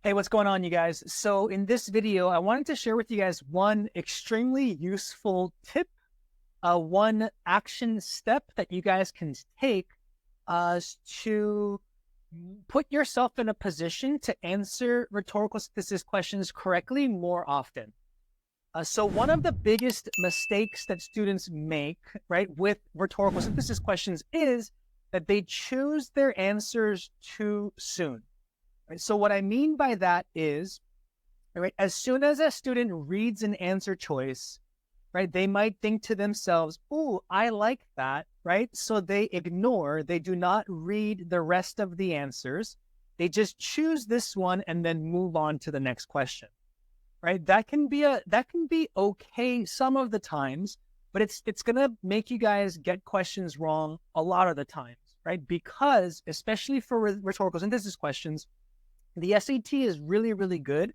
Hey, what's going on, you guys? So in this video, I wanted to share with you guys one extremely useful tip, one action step that you guys can take to put yourself in a position to answer rhetorical synthesis questions correctly more often. So one of the biggest mistakes that students make, right, with rhetorical synthesis questions is that they choose their answers too soon. Right? So what I mean by that is, right, as soon as a student reads an answer choice, right, they might think to themselves, "Oh, I like that," right? So they do not read the rest of the answers. They just choose this one and then move on to the next question, right? That can be okay some of the times, but it's gonna make you guys get questions wrong a lot of the times, right? Because especially for rhetorical synthesis questions, the SAT is really, really good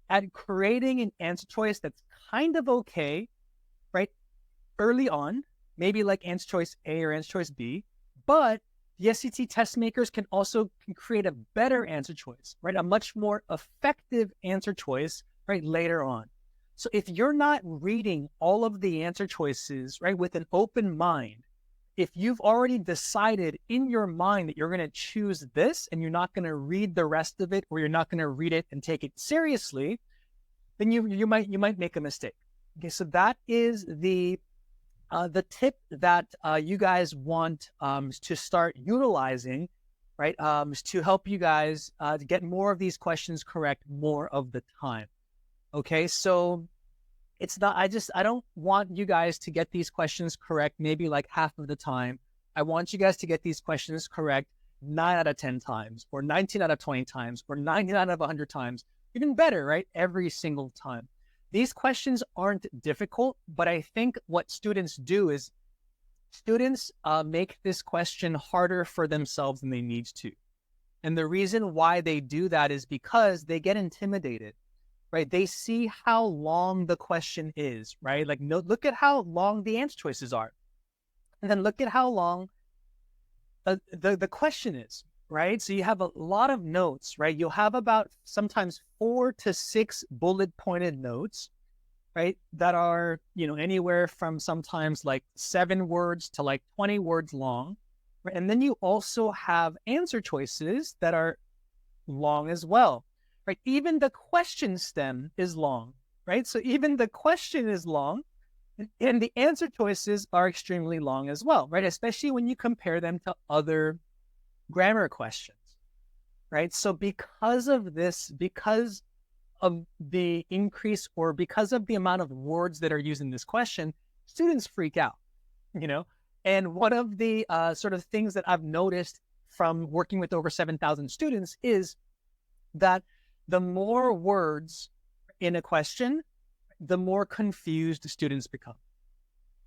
at creating an answer choice that's kind of okay, right? Early on, maybe like answer choice A or answer choice B, but the SAT test makers can also create a better answer choice, right? A much more effective answer choice, right? Later on. So if you're not reading all of the answer choices, right, with an open mind, if you've already decided in your mind that you're going to choose this and you're not going to read the rest of it, or you're not going to read it and take it seriously, then you might make a mistake. Okay, so that is the tip that you guys want to start utilizing, right, to help you guys to get more of these questions correct more of the time. Okay, so it's not, I don't want you guys to get these questions correct maybe like half of the time. I want you guys to get these questions correct 9 out of 10 times, or 19 out of 20 times, or 99 out of 100 times, even better, right? Every single time. These questions aren't difficult, but I think what students do is students make this question harder for themselves than they need to. And the reason why they do that is because they get intimidated, right? They see how long the question is, right? Like, no, look at how long the answer choices are. And then look at how long the question is, right? So you have a lot of notes, right? You'll have about sometimes 4 to 6 bullet pointed notes, right? That are, anywhere from sometimes like 7 words to like 20 words long. Right? And then you also have answer choices that are long as well, right? Even the question stem is long, right? So even the question is long, and the answer choices are extremely long as well, right? Especially when you compare them to other grammar questions, right? So because of this, because of the increase, or because of the amount of words that are used in this question, students freak out, you know? And one of the sort of things that I've noticed from working with over 7,000 students is that the more words in a question, the more confused students become.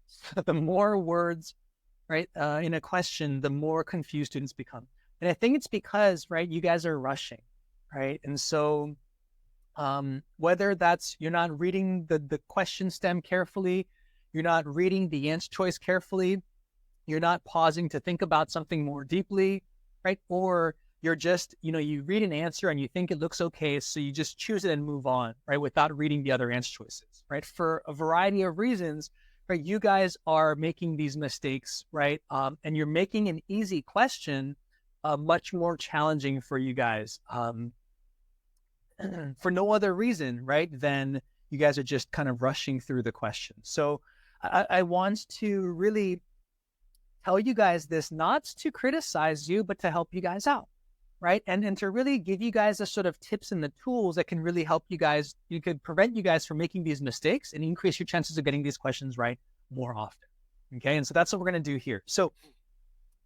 So the more words, right, in a question, the more confused students become. And I think it's because, right, you guys are rushing, right? And so whether that's you're not reading the question stem carefully, you're not reading the answer choice carefully, you're not pausing to think about something more deeply, right? Or you're just, you read an answer and you think it looks okay, so you just choose it and move on, right? Without reading the other answer choices, right? For a variety of reasons, right? You guys are making these mistakes, right? And you're making an easy question much more challenging for you guys. For no other reason, right, than you guys are just kind of rushing through the question. So I want to really tell you guys this, not to criticize you, but to help you guys out, right? And to really give you guys the sort of tips and the tools that can really help you guys. You could prevent you guys from making these mistakes and increase your chances of getting these questions right more often. Okay, and so that's what we're going to do here. So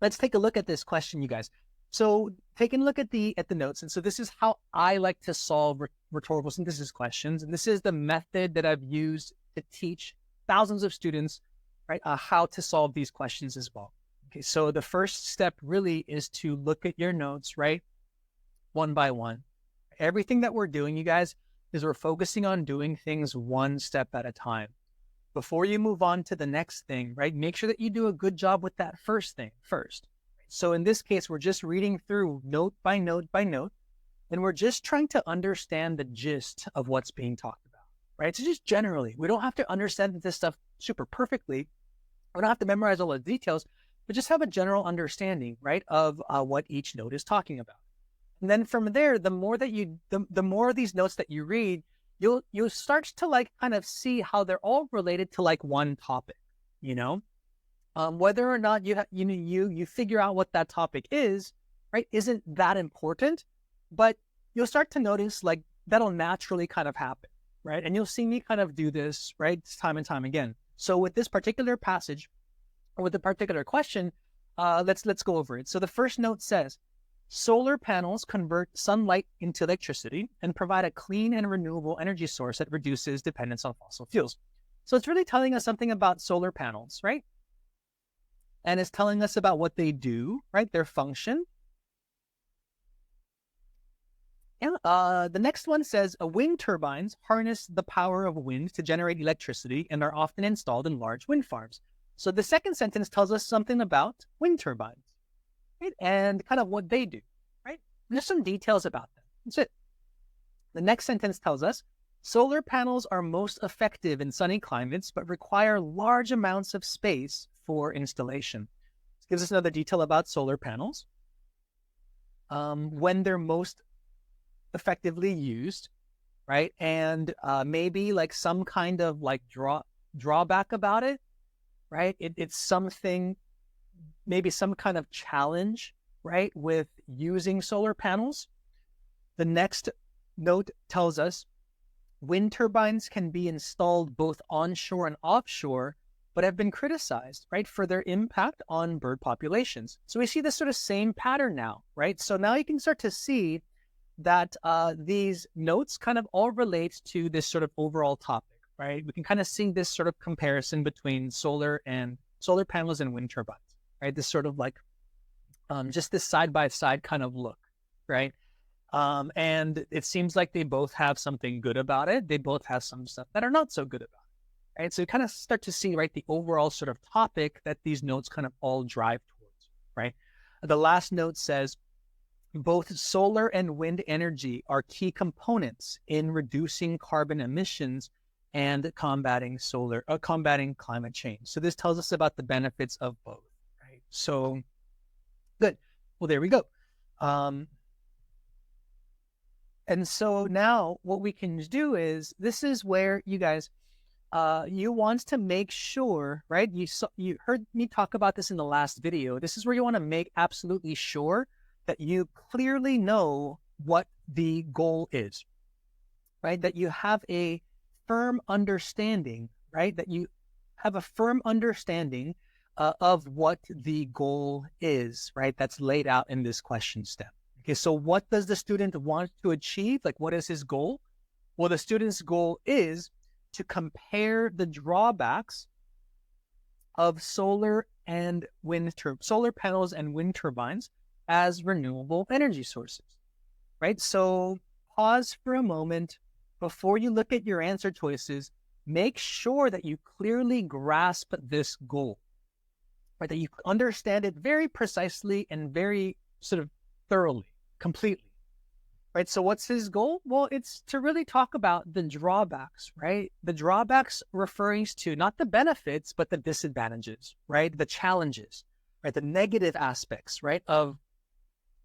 let's take a look at this question, you guys. So taking a look at the notes, and so this is how I like to solve rhetorical synthesis questions, and this is the method that I've used to teach thousands of students, right, how to solve these questions as well. Okay, so the first step really is to look at your notes, right, one by one. Everything that we're doing, you guys, is we're focusing on doing things one step at a time. Before you move on to the next thing, right, make sure that you do a good job with that first thing first. So in this case, we're just reading through note by note by note. and we're just trying to understand the gist of what's being talked about, right? So just generally, we don't have to understand this stuff super perfectly. We don't have to memorize all the details, but just have a general understanding, right, of what each note is talking about. And then from there, the more of these notes that you read, you'll start to like kind of see how they're all related to like one topic, you know, whether or not you figure out what that topic is, right, isn't that important, but you'll start to notice like that'll naturally kind of happen, right? And you'll see me kind of do this, right, time and time again. So with this particular passage, or with a particular question, let's go over it. So the first note says, solar panels convert sunlight into electricity and provide a clean and renewable energy source that reduces dependence on fossil fuels. So it's really telling us something about solar panels, right? And it's telling us about what they do, right? Their function. And the next one says, wind turbines harness the power of wind to generate electricity and are often installed in large wind farms. So the second sentence tells us something about wind turbines, right? And kind of what they do, right? There's some details about them. That's it. The next sentence tells us, solar panels are most effective in sunny climates, but require large amounts of space for installation. This gives us another detail about solar panels. When they're most effectively used, right? And maybe like some kind of like drawback about it, right? It's something, maybe some kind of challenge, right, with using solar panels. The next note tells us wind turbines can be installed both onshore and offshore, but have been criticized, right, for their impact on bird populations. So we see this sort of same pattern now, right? So now you can start to see that these notes kind of all relate to this sort of overall topic, right? We can kind of see this sort of comparison between solar panels and wind turbines, right? This sort of like just this side-by-side kind of look, right? And it seems like they both have something good about it. They both have some stuff that are not so good about it, right? So you kind of start to see, right, the overall sort of topic that these notes kind of all drive towards, right? The last note says, both solar and wind energy are key components in reducing carbon emissions and combating climate change. So this tells us about the benefits of both, right? So good. Well, there we go. And so now what we can do is, this is where you guys, you want to make sure, right? You heard me talk about this in the last video. This is where you want to make absolutely sure that you clearly know what the goal is, right? That you have a firm understanding, right? That you have a firm understanding of what the goal is, right? That's laid out in this question step. Okay, so what does the student want to achieve? Like, what is his goal? Well, the student's goal is to compare the drawbacks of solar panels and wind turbines as renewable energy sources, right? So pause for a moment before you look at your answer choices. Make sure that you clearly grasp this goal, right? That you understand it very precisely and very sort of thoroughly, completely, right? So what's his goal? Well, it's to really talk about the drawbacks, right? The drawbacks referring to not the benefits, but the disadvantages, right? The challenges, right? The negative aspects, right? Of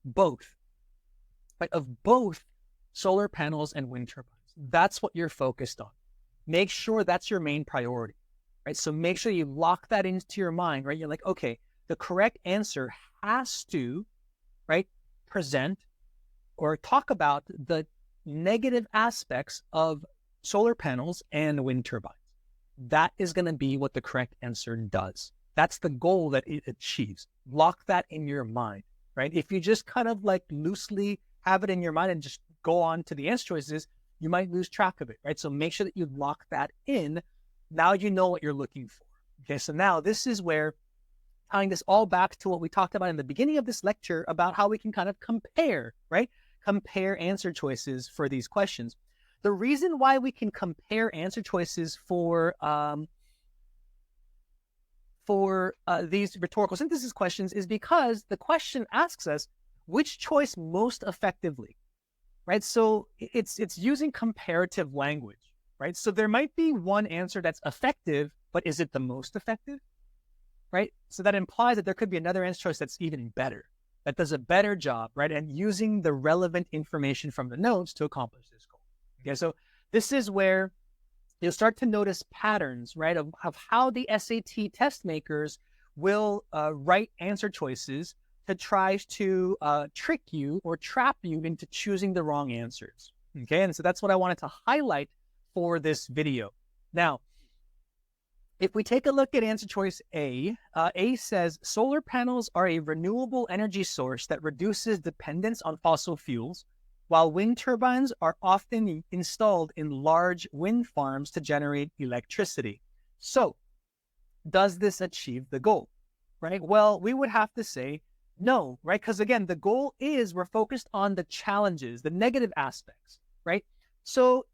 both, right? Of both solar panels and wind turbines. That's what you're focused on. Make sure that's your main priority, right? So make sure you lock that into your mind, right? You're like, okay, the correct answer has to, right, present or talk about the negative aspects of solar panels and wind turbines. That is going to be what the correct answer does. That's the goal that it achieves. Lock that in your mind, right? If you just kind of like loosely have it in your mind and just go on to the answer choices, you might lose track of it, right? So make sure that you lock that in. Now you know what you're looking for. Okay, so now this is where, tying this all back to what we talked about in the beginning of this lecture about how we can kind of compare, right? Compare answer choices for these questions. The reason why we can compare answer choices for these rhetorical synthesis questions is because the question asks us which choice most effectively, right? So it's using comparative language, right? So there might be one answer that's effective, but is it the most effective, right? So that implies that there could be another answer choice that's even better, that does a better job, right? And using the relevant information from the notes to accomplish this goal. Okay, so this is where you'll start to notice patterns, right, of how the SAT test makers will write answer choices to try to trick you or trap you into choosing the wrong answers. Okay, and so that's what I wanted to highlight for this video. Now, if we take a look at answer choice A, A says solar panels are a renewable energy source that reduces dependence on fossil fuels, while wind turbines are often installed in large wind farms to generate electricity. So, does this achieve the goal, right? Well, we would have to say no, right? Because again, the goal is we're focused on the challenges, the negative aspects, right? So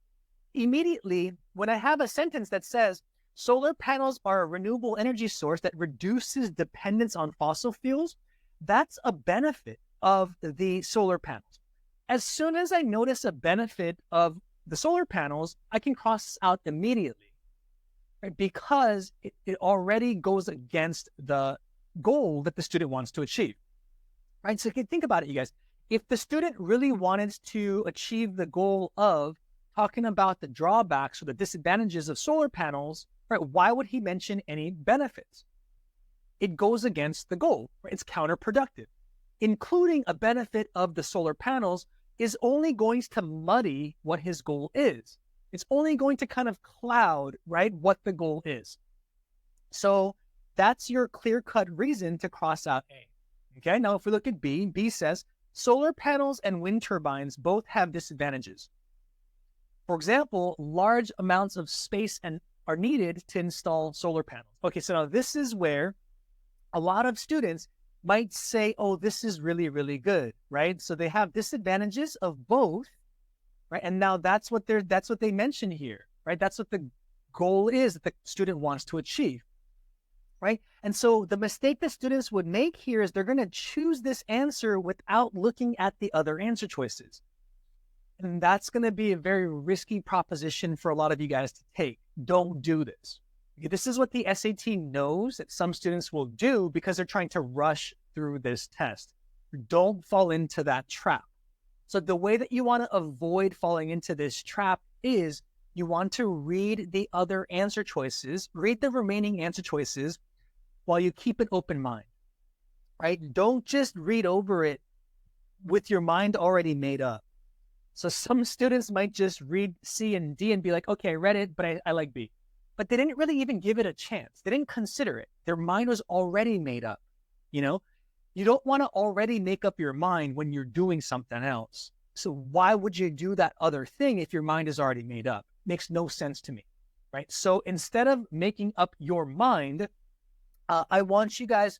immediately, when I have a sentence that says solar panels are a renewable energy source that reduces dependence on fossil fuels, that's a benefit of the solar panels. As soon as I notice a benefit of the solar panels, I can cross this out immediately, right? Because it already goes against the goal that the student wants to achieve, right? So think about it, you guys. If the student really wanted to achieve the goal of talking about the drawbacks or the disadvantages of solar panels, right, why would he mention any benefits? It goes against the goal, right? It's counterproductive. Including a benefit of the solar panels is only going to muddy what his goal is. It's only going to kind of cloud, right, what the goal is. So that's your clear-cut reason to cross out A. Okay, now if we look at B, B says solar panels and wind turbines both have disadvantages. For example, large amounts of space are needed to install solar panels. Okay, so now this is where a lot of students might say, oh, this is really, really good, right? So they have disadvantages of both, right? And now that's what they mention here, right? That's what the goal is that the student wants to achieve, right? And so the mistake that students would make here is they're going to choose this answer without looking at the other answer choices. And that's going to be a very risky proposition for a lot of you guys to take. Don't do this. This is what the SAT knows that some students will do because they're trying to rush through this test. Don't fall into that trap. So the way that you want to avoid falling into this trap is you want to read the other answer choices, read the remaining answer choices while you keep an open mind, right? Don't just read over it with your mind already made up. So some students might just read C and D and be like, okay, I read it, but I like B. But they didn't really even give it a chance. They didn't consider it. Their mind was already made up. You know, you don't want to already make up your mind when you're doing something else. So why would you do that other thing if your mind is already made up? Makes no sense to me, right? So instead of making up your mind, I want you guys,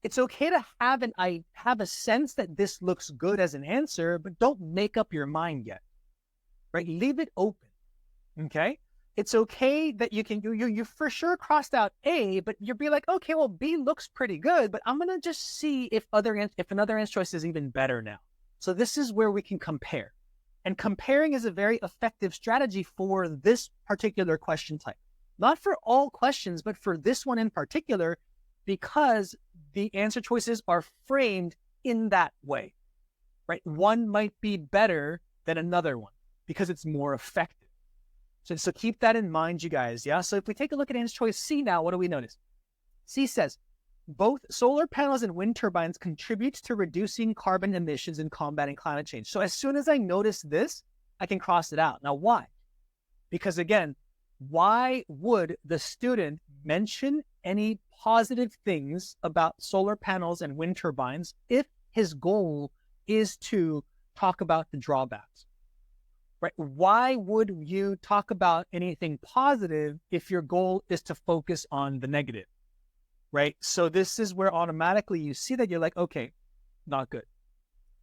it's okay to have a sense that this looks good as an answer, but don't make up your mind yet, right? Leave it open, okay? It's okay that you for sure crossed out A, but you'll be like, okay, well, B looks pretty good, but I'm going to just see if another answer choice is even better now. So this is where we can compare. And comparing is a very effective strategy for this particular question type. Not for all questions, but for this one in particular, because the answer choices are framed in that way, right? One might be better than another one because it's more effective. So keep that in mind, you guys. Yeah. So if we take a look at answer choice C now, what do we notice? C says, both solar panels and wind turbines contribute to reducing carbon emissions and combating climate change. So as soon as I notice this, I can cross it out. Now, why? Because again, why would the student mention any positive things about solar panels and wind turbines if his goal is to talk about the drawbacks? Right? Why would you talk about anything positive if your goal is to focus on the negative? Right? So this is where automatically you see that you're like, okay, not good.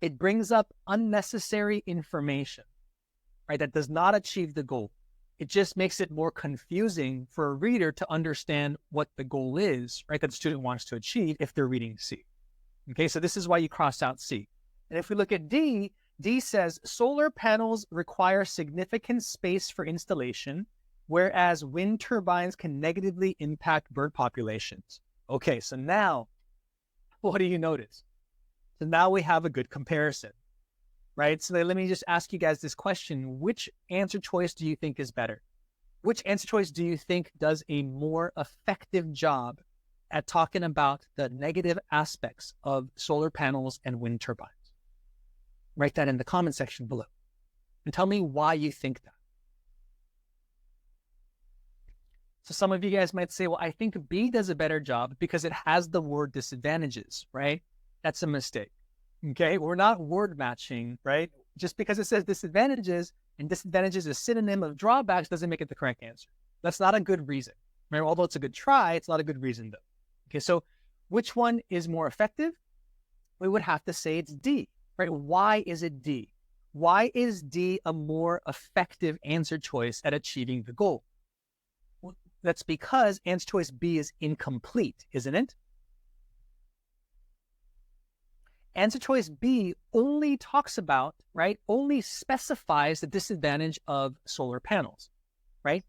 It brings up unnecessary information, right? That does not achieve the goal. It just makes it more confusing for a reader to understand what the goal is, right? That the student wants to achieve if they're reading C. Okay, so this is why you cross out C. And if we look at D, D says solar panels require significant space for installation, whereas wind turbines can negatively impact bird populations. Okay, so now, what do you notice? So now we have a good comparison, right? So let me just ask you guys this question. Which answer choice do you think is better? Which answer choice do you think does a more effective job at talking about the negative aspects of solar panels and wind turbines? Write that in the comment section below and tell me why you think that. So some of you guys might say, well, I think B does a better job because it has the word disadvantages, right? That's a mistake. Okay, we're not word matching, right? Just because it says disadvantages and disadvantages is a synonym of drawbacks doesn't make it the correct answer. That's not a good reason, right? Although it's a good try, it's not a good reason though. Okay, so which one is more effective? We would have to say it's D, right? Why is it D? Why is D a more effective answer choice at achieving the goal? Well, that's because answer choice B is incomplete, isn't it? Answer choice B only talks about, right, only specifies the disadvantage of solar panels, right?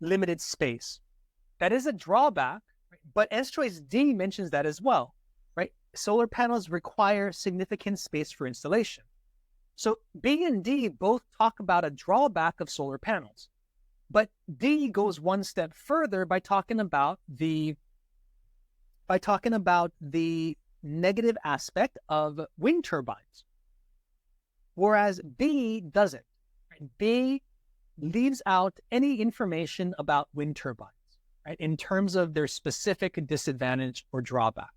Limited space. That is a drawback, right? But answer choice D mentions that as well, right? Solar panels require significant space for installation. So B and D both talk about a drawback of solar panels, but D goes one step further by talking about the negative aspect of wind turbines, whereas B doesn't. Right? B leaves out any information about wind turbines, right, in terms of their specific disadvantage or drawback,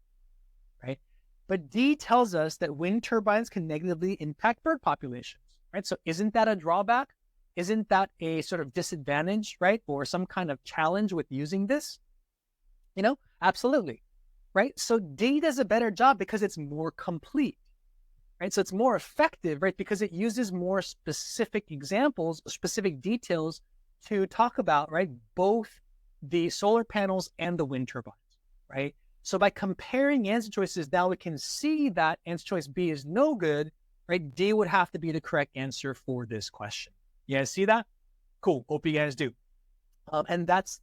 right? But D tells us that wind turbines can negatively impact bird populations, right? So isn't that a drawback? Isn't that a sort of disadvantage, right, or some kind of challenge with using this? You know, absolutely. Right? So D does a better job because it's more complete, right? So it's more effective, right? Because it uses more specific examples, specific details to talk about, right? Both the solar panels and the wind turbines, right? So by comparing answer choices, now we can see that answer choice B is no good, right? D would have to be the correct answer for this question. You guys see that? Cool. Hope you guys do. And that's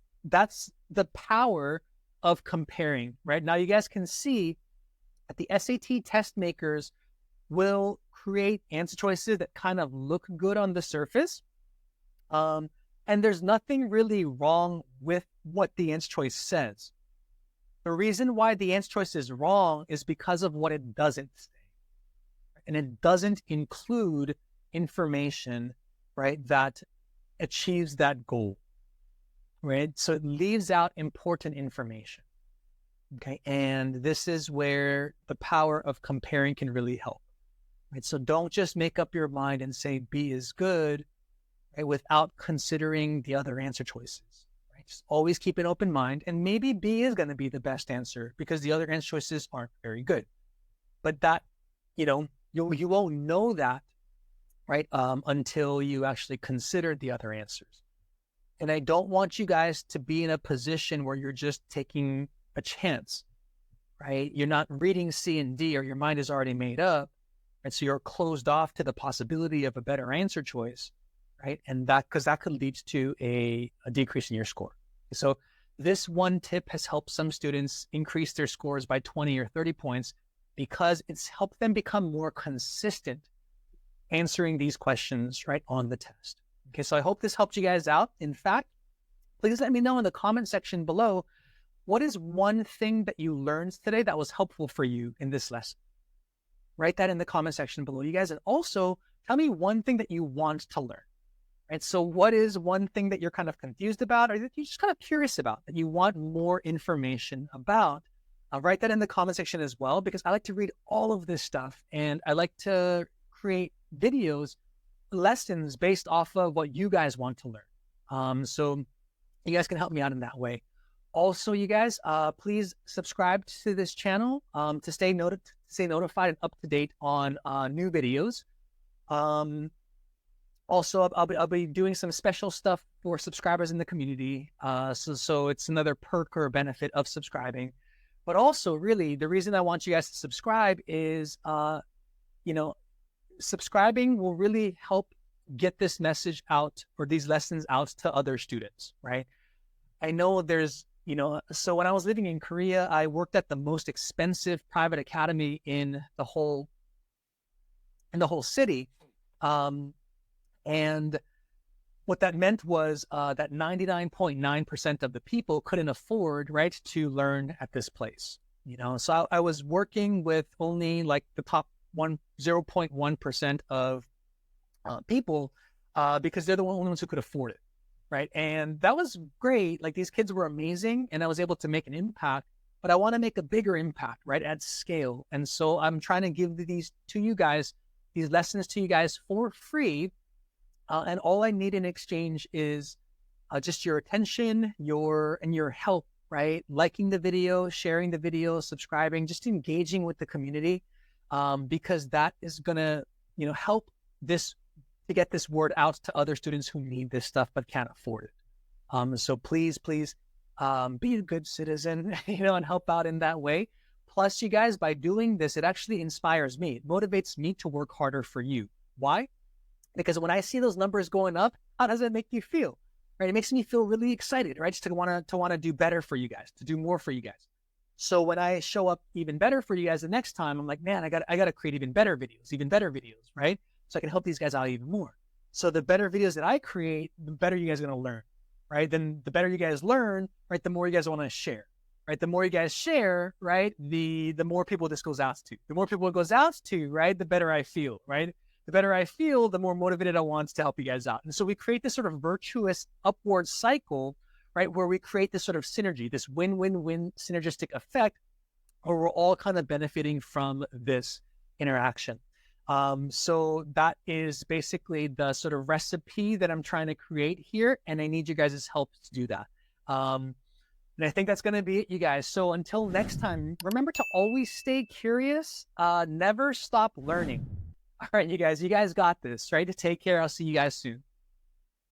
the power of comparing, right? Now you guys can see that the SAT test makers will create answer choices that kind of look good on the surface. And there's nothing really wrong with what the answer choice says. The reason why the answer choice is wrong is because of what it doesn't say. And it doesn't include information, right, that achieves that goal. Right? So it leaves out important information. Okay. And this is where the power of comparing can really help. Right? So don't just make up your mind and say B is good, right, without considering the other answer choices. Right? Just always keep an open mind. And maybe B is going to be the best answer because the other answer choices aren't very good. But that, you know, you won't know that, right, until you actually consider the other answers. And I don't want you guys to be in a position where you're just taking a chance, right? You're not reading C and D or your mind is already made up, right? So you're closed off to the possibility of a better answer choice, right? And because that could lead to a decrease in your score. So this one tip has helped some students increase their scores by 20 or 30 points because it's helped them become more consistent answering these questions, right, on the test. Okay, so I hope this helped you guys out. In fact, please let me know in the comment section below, what is one thing that you learned today that was helpful for you in this lesson? Write that in the comment section below, you guys. And also tell me one thing that you want to learn, right? So what is one thing that you're kind of confused about or that you're just kind of curious about, that you want more information about? Write that in the comment section as well, because I like to read all of this stuff and I like to create videos, lessons based off of what you guys want to learn. So you guys can help me out in that way. Also, you guys, please subscribe to this channel to stay notified and up to date on new videos. Also, I'll be doing some special stuff for subscribers in the community. So it's another perk or benefit of subscribing. But also, really, the reason I want you guys to subscribe is, you know, subscribing will really help get this message out or these lessons out to other students, right? I know there's, so when I was living in Korea, I worked at the most expensive private academy in the whole city. And what that meant was that 99.9% of the people couldn't afford, right, to learn at this place. So I was working with only like the top 0.1% of people because they're the only ones who could afford it, right? And that was great. Like, these kids were amazing, and I was able to make an impact. But I want to make a bigger impact, right, at scale. And so I'm trying to give these to you guys, these lessons to you guys for free. And all I need in exchange is just your attention, your help, right? Liking the video, sharing the video, subscribing, just engaging with the community, because that is gonna, help this to get this word out to other students who need this stuff but can't afford it. So please, be a good citizen, and help out in that way. Plus, you guys, by doing this, it actually inspires me. It motivates me to work harder for you. Why? Because when I see those numbers going up, how does it make you feel? Right? It makes me feel really excited, right? Just to want to do better for you guys, to do more for you guys. So when I show up even better for you guys the next time, I'm like, man, I got to create even better videos, right? So I can help these guys out even more. So the better videos that I create, the better you guys are going to learn, right? Then the better you guys learn, right? The more you guys want to share, right? The more you guys share, right? The more people this goes out to. The more people it goes out to, right? The better I feel, right? The better I feel, the more motivated I want to help you guys out. And so we create this sort of virtuous upward cycle, right? Where we create this sort of synergy, this win-win-win synergistic effect, where we're all kind of benefiting from this interaction. So that is basically the sort of recipe that I'm trying to create here. And I need you guys' help to do that. And I think that's going to be it, you guys. So until next time, remember to always stay curious, never stop learning. All right, you guys got this, right? Take care. I'll see you guys soon.